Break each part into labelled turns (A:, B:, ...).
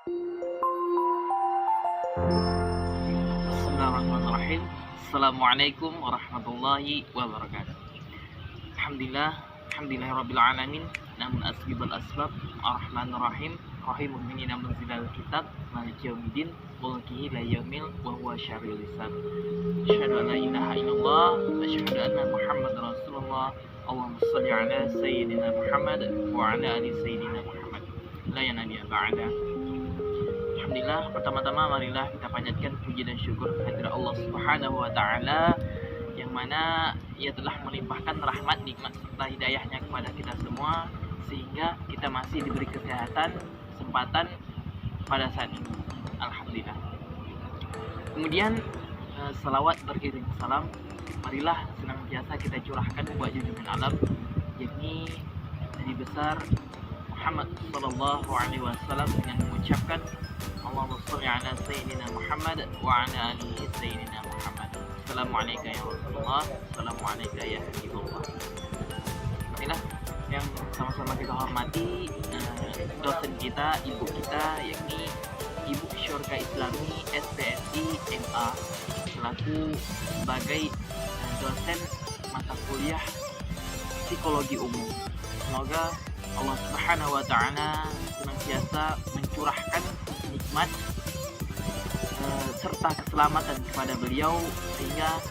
A: Bismillahirrahmanirrahim. Assalamualaikum warahmatullahi wabarakatuh. Alhamdulillahirabbil alamin. Namun asbabul asbab arrahmanir rahim. Rahimul mu'minin munzilal kitab maliki yaumiddin mulkihi la yaumil wa huwa syarrul hisab. Asyhadu an la ilaha illallah wa asyhadu anna Muhammadar Rasulullah. Allahumma shalli ala sayyidina Muhammad wa ala ali sayyidina Muhammad. La yanabiyya ba'da. Alhamdulillah, pertama-tama marilah kita panjatkan puji dan syukur kehadirat Allah Subhanahu wa taala yang mana Ia telah melimpahkan rahmat, nikmat serta hidayahnya kepada kita semua sehingga kita masih diberi kesehatan, kesempatan pada saat ini. Alhamdulillah. Kemudian salawat beriring salam marilah senantiasa kita curahkan buat junjungan alam yakni Nabi besar Muhammad sallallahu alaihi wasallam dengan mengucapkan Allahumma shalli ala sayyidina Muhammad wa ala alihi sayyidina Muhammad. Assalamualaikum ya Rasulullah, assalamualaikum ya Habibullah. Inilah yang sama-sama kita hormati dosen kita, ibu kita yakni Ibu Syurga Islami SPSI MA selaku sebagai dosen mata kuliah psikologi umum. Semoga Allah Subhanahu wa taala senantiasa mencurahkan nikmat serta keselamatan kepada beliau sehingga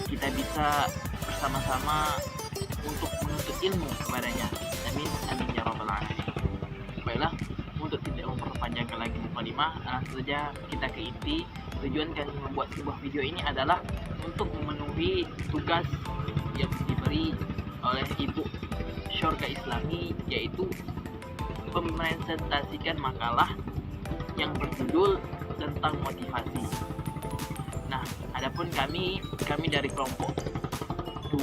A: kita bisa bersama-sama untuk menuntut ilmu kepadanya. Amin amin ya rabbal alamin. Baiklah, untuk tidak memperpanjangkan lagi mukadimah, langsung saja kita ke inti. Tujuan kami membuat sebuah video ini adalah untuk memenuhi tugas yang diberi oleh Ibu Syurga Islami, yaitu mempresentasikan makalah yang berjudul tentang motivasi. Nah, adapun kami dari kelompok 2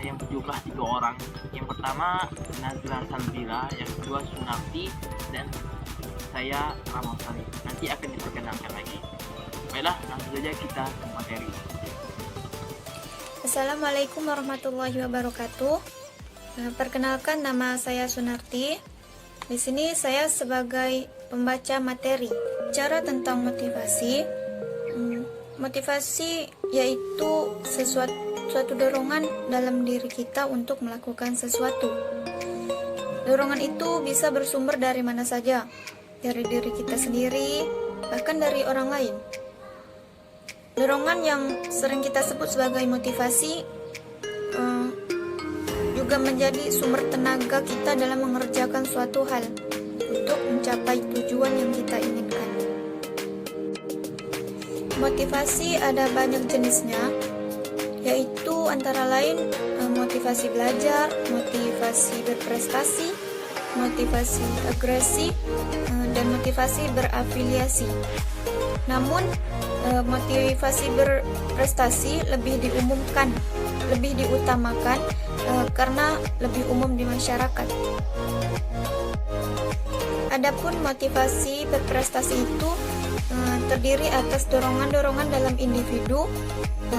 A: yang berjumlah 3 orang. Yang pertama Nazla Salbila, yang kedua Sunarti, dan saya Ramal Sari. Nanti akan diperkenalkan lagi. Baiklah, langsung saja kita ke materi.
B: Assalamualaikum warahmatullahi wabarakatuh. Perkenalkan, nama saya Sunarti. Di sini saya sebagai pembaca materi. Cara tentang motivasi. Motivasi yaitu suatu dorongan dalam diri kita untuk melakukan sesuatu. Dorongan itu bisa bersumber dari mana saja, dari diri kita sendiri, bahkan dari orang lain. Dorongan yang sering kita sebut sebagai motivasi juga menjadi sumber tenaga kita dalam mengerjakan suatu hal untuk mencapai tujuan yang kita inginkan. Motivasi ada banyak jenisnya, yaitu antara lain motivasi belajar, motivasi berprestasi, motivasi agresi, dan motivasi berafiliasi. Namun motivasi berprestasi lebih diutamakan karena lebih umum di masyarakat. Adapun motivasi berprestasi itu terdiri atas dorongan-dorongan dalam individu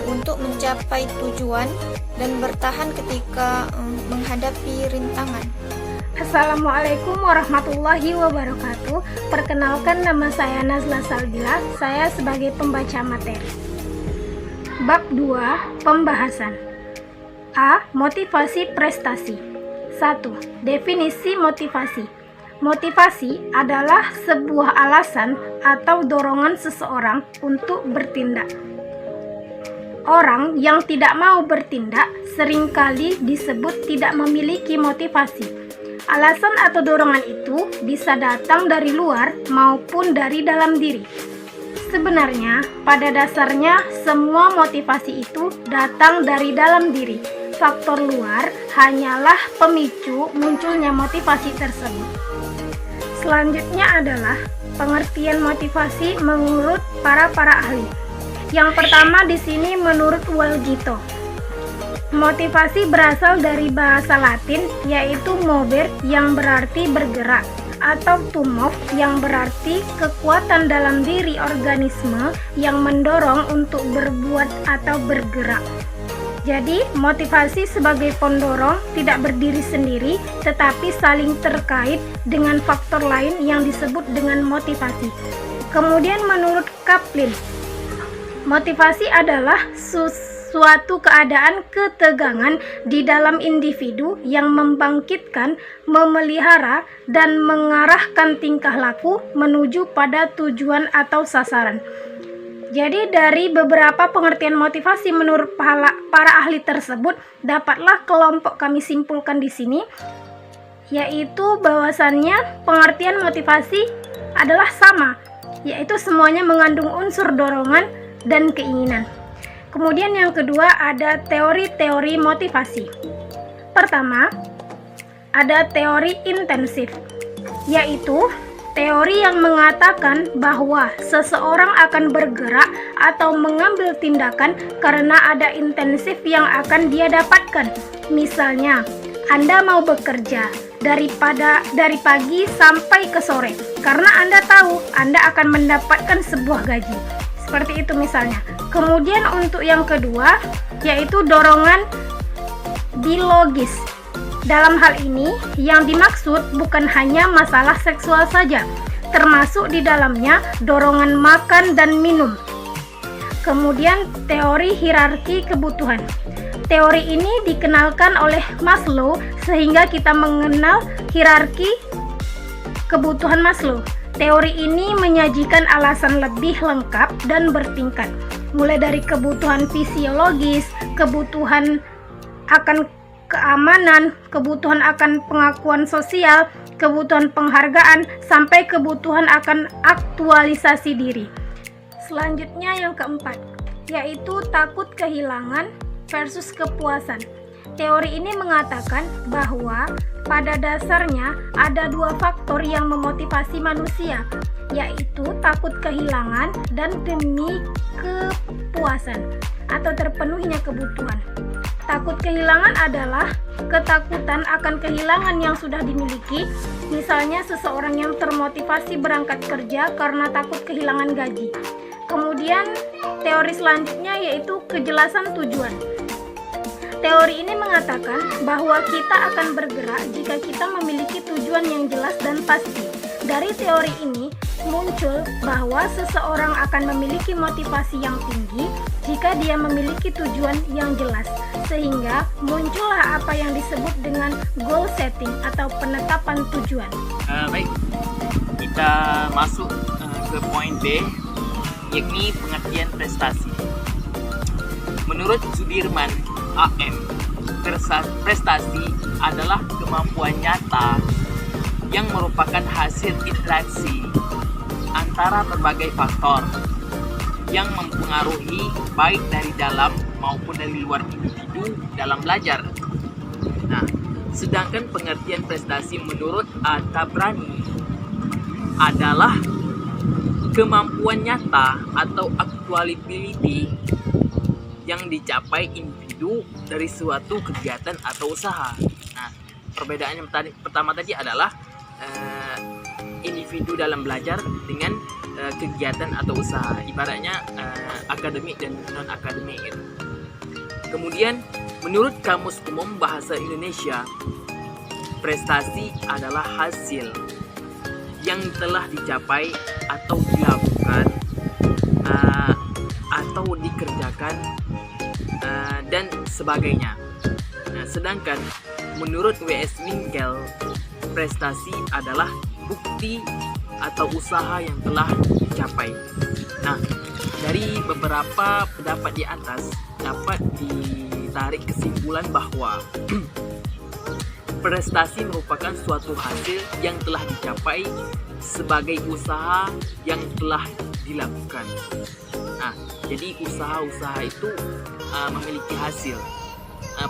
B: untuk mencapai tujuan dan bertahan ketika menghadapi rintangan.
C: Assalamualaikum warahmatullahi wabarakatuh. Perkenalkan, nama saya Nazla Salbila. Saya sebagai pembaca materi. Bab 2, pembahasan. A. Motivasi prestasi. 1. Definisi motivasi. Motivasi adalah sebuah alasan atau dorongan seseorang untuk bertindak. Orang yang tidak mau bertindak seringkali disebut tidak memiliki motivasi. Alasan atau dorongan itu bisa datang dari luar maupun dari dalam diri. Sebenarnya, pada dasarnya semua motivasi itu datang dari dalam diri. Faktor luar hanyalah pemicu munculnya motivasi tersebut. Selanjutnya adalah pengertian motivasi menurut para ahli. Yang pertama di sini menurut Walgito. Motivasi berasal dari bahasa Latin yaitu mover yang berarti bergerak, atau to move yang berarti kekuatan dalam diri organisme yang mendorong untuk berbuat atau bergerak. Jadi, motivasi sebagai pendorong tidak berdiri sendiri, tetapi saling terkait dengan faktor lain yang disebut dengan motivasi. Kemudian menurut Kaplan, motivasi adalah suatu keadaan ketegangan di dalam individu yang membangkitkan, memelihara, dan mengarahkan tingkah laku menuju pada tujuan atau sasaran. Jadi dari beberapa pengertian motivasi menurut para ahli tersebut, dapatlah kelompok kami simpulkan di sini, yaitu bahwasannya pengertian motivasi adalah sama, yaitu semuanya mengandung unsur dorongan dan keinginan. Kemudian yang kedua ada teori-teori motivasi. Pertama, ada teori intensif, yaitu teori yang mengatakan bahwa seseorang akan bergerak atau mengambil tindakan karena ada intensif yang akan dia dapatkan. Misalnya, Anda mau bekerja dari pagi sampai ke sore karena Anda tahu Anda akan mendapatkan sebuah gaji. Seperti itu misalnya. Kemudian untuk yang kedua, yaitu dorongan biologis. Dalam hal ini, yang dimaksud bukan hanya masalah seksual saja, termasuk di dalamnya dorongan makan dan minum. Kemudian, teori hierarki kebutuhan. Teori ini dikenalkan oleh Maslow sehingga kita mengenal hierarki kebutuhan Maslow. Teori ini menyajikan alasan lebih lengkap dan bertingkat, mulai dari kebutuhan fisiologis, kebutuhan akan keamanan, kebutuhan akan pengakuan sosial, kebutuhan penghargaan, sampai kebutuhan akan aktualisasi diri. Selanjutnya yang keempat, yaitu takut kehilangan versus kepuasan. Teori ini mengatakan bahwa pada dasarnya ada dua faktor yang memotivasi manusia, yaitu takut kehilangan dan demi kepuasan atau terpenuhinya kebutuhan. Takut kehilangan adalah ketakutan akan kehilangan yang sudah dimiliki. Misalnya seseorang yang termotivasi berangkat kerja karena takut kehilangan gaji. Kemudian teori selanjutnya yaitu kejelasan tujuan. Teori ini mengatakan bahwa kita akan bergerak jika kita memiliki tujuan yang jelas dan pasti. Dari teori ini muncul bahwa seseorang akan memiliki motivasi yang tinggi jika dia memiliki tujuan yang jelas, sehingga muncullah apa yang disebut dengan goal setting atau penetapan tujuan.
A: Baik, kita masuk ke poin B, yakni pengertian prestasi. Menurut Sudirman AM, prestasi adalah kemampuan nyata yang merupakan hasil interaksi antara berbagai faktor yang mempengaruhi baik dari dalam maupun dari luar individu dalam belajar. Nah, sedangkan pengertian prestasi menurut Tabrani adalah kemampuan nyata atau actuality yang dicapai individu dari suatu kegiatan atau usaha. Nah, perbedaan yang pertama tadi adalah individu dalam belajar dengan kegiatan atau usaha, ibaratnya akademik dan non akademik gitu. Kemudian menurut Kamus Umum Bahasa Indonesia, prestasi adalah hasil yang telah dicapai atau dilakukan atau dikerjakan dan sebagainya. Nah, sedangkan menurut W.S. Winkel, prestasi adalah bukti atau usaha yang telah dicapai. Nah, dari beberapa pendapat di atas dapat ditarik kesimpulan bahwa prestasi merupakan suatu hasil yang telah dicapai sebagai usaha yang telah dilakukan. Nah, jadi usaha-usaha itu memiliki hasil.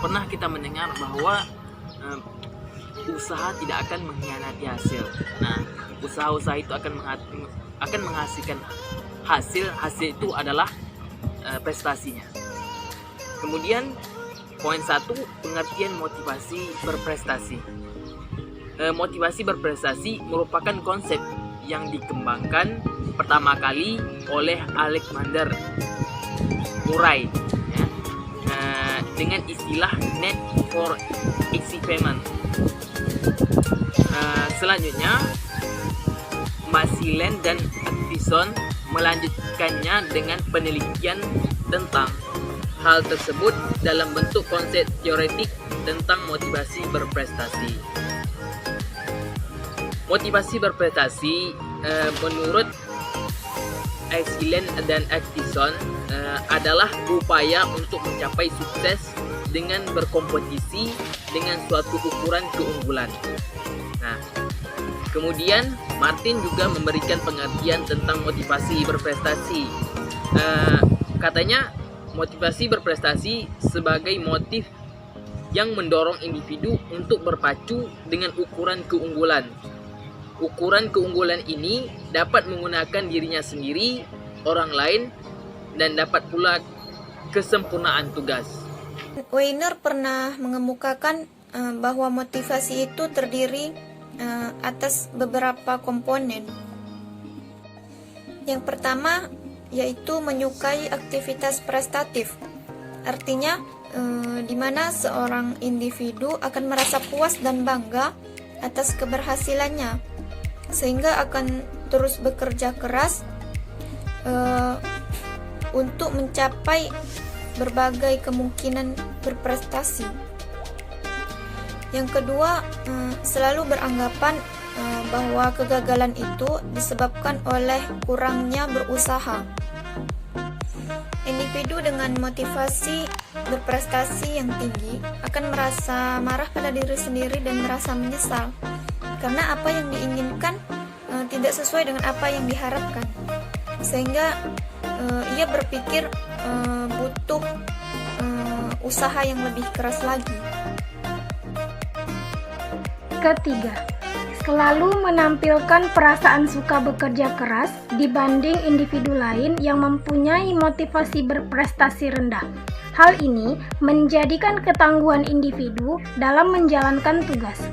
A: Pernah kita mendengar bahwa usaha tidak akan mengkhianati hasil. Nah, usaha-usaha itu akan menghasilkan hasil itu adalah prestasinya. Kemudian poin 1, pengertian motivasi berprestasi. Motivasi berprestasi merupakan konsep yang dikembangkan pertama kali oleh Alexander Murray, ya. dengan istilah Net for Easy Payment. Selanjutnya, Masilen dan Atkinson melanjutkannya dengan penelitian tentang hal tersebut dalam bentuk konsep teoretik tentang motivasi berprestasi. Motivasi berprestasi menurut Masilen dan Atkinson adalah upaya untuk mencapai sukses dengan berkompetisi dengan suatu ukuran keunggulan. Nah, kemudian Martin juga memberikan pengertian tentang motivasi berprestasi. Katanya motivasi berprestasi sebagai motif yang mendorong individu untuk berpacu dengan ukuran keunggulan. Ukuran keunggulan ini dapat menggunakan dirinya sendiri, orang lain, dan dapat pula kesempurnaan tugas.
B: Weiner pernah mengemukakan bahwa motivasi itu terdiri atas beberapa komponen. Yang pertama yaitu menyukai aktivitas prestatif. Artinya di mana seorang individu akan merasa puas dan bangga atas keberhasilannya, sehingga akan terus bekerja keras untuk mencapai berbagai kemungkinan berprestasi. Yang kedua, selalu beranggapan bahwa kegagalan itu disebabkan oleh kurangnya berusaha. Individu dengan motivasi berprestasi yang tinggi akan merasa marah pada diri sendiri dan merasa menyesal karena apa yang diinginkan tidak sesuai dengan apa yang diharapkan, sehingga ia berpikir butuh usaha yang lebih keras lagi.
C: Ketiga, selalu menampilkan perasaan suka bekerja keras dibanding individu lain yang mempunyai motivasi berprestasi rendah. Hal ini menjadikan ketangguhan individu dalam menjalankan tugas.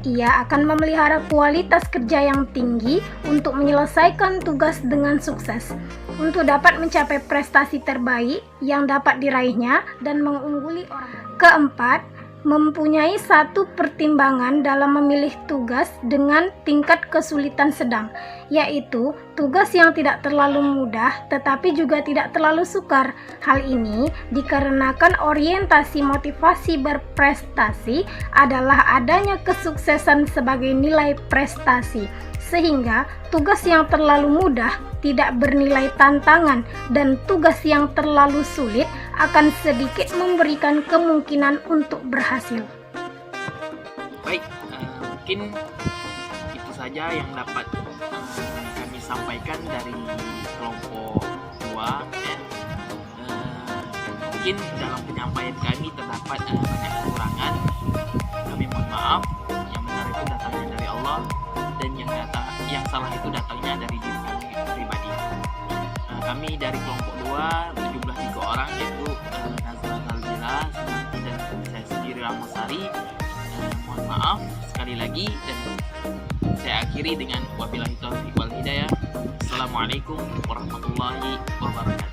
C: Ia akan memelihara kualitas kerja yang tinggi untuk menyelesaikan tugas dengan sukses, untuk dapat mencapai prestasi terbaik yang dapat diraihnya dan mengungguli orang lain. Keempat, mempunyai satu pertimbangan dalam memilih tugas dengan tingkat kesulitan sedang, yaitu tugas yang tidak terlalu mudah tetapi juga tidak terlalu sukar. Hal ini dikarenakan orientasi motivasi berprestasi adalah adanya kesuksesan sebagai nilai prestasi, sehingga tugas yang terlalu mudah tidak bernilai tantangan dan tugas yang terlalu sulit akan sedikit memberikan kemungkinan untuk berhasil.
A: Baik, mungkin itu saja yang dapat kami sampaikan dari kelompok 2. Dan mungkin dalam penyampaian kami terdapat banyak kekurangan. Kami mohon maaf. Yang benar itu datangnya dari Allah, dan yang salah itu datangnya dari diri kami pribadi. Kami dari kelompok 2 jumlah 3 orang, yaitu Nazla Zalzila, Sunanti, dan saya sendiri Ramosari. Mohon maaf sekali lagi, dan saya akhiri dengan wabillahi taufiq wal hidayah. Assalamualaikum warahmatullahi wabarakatuh.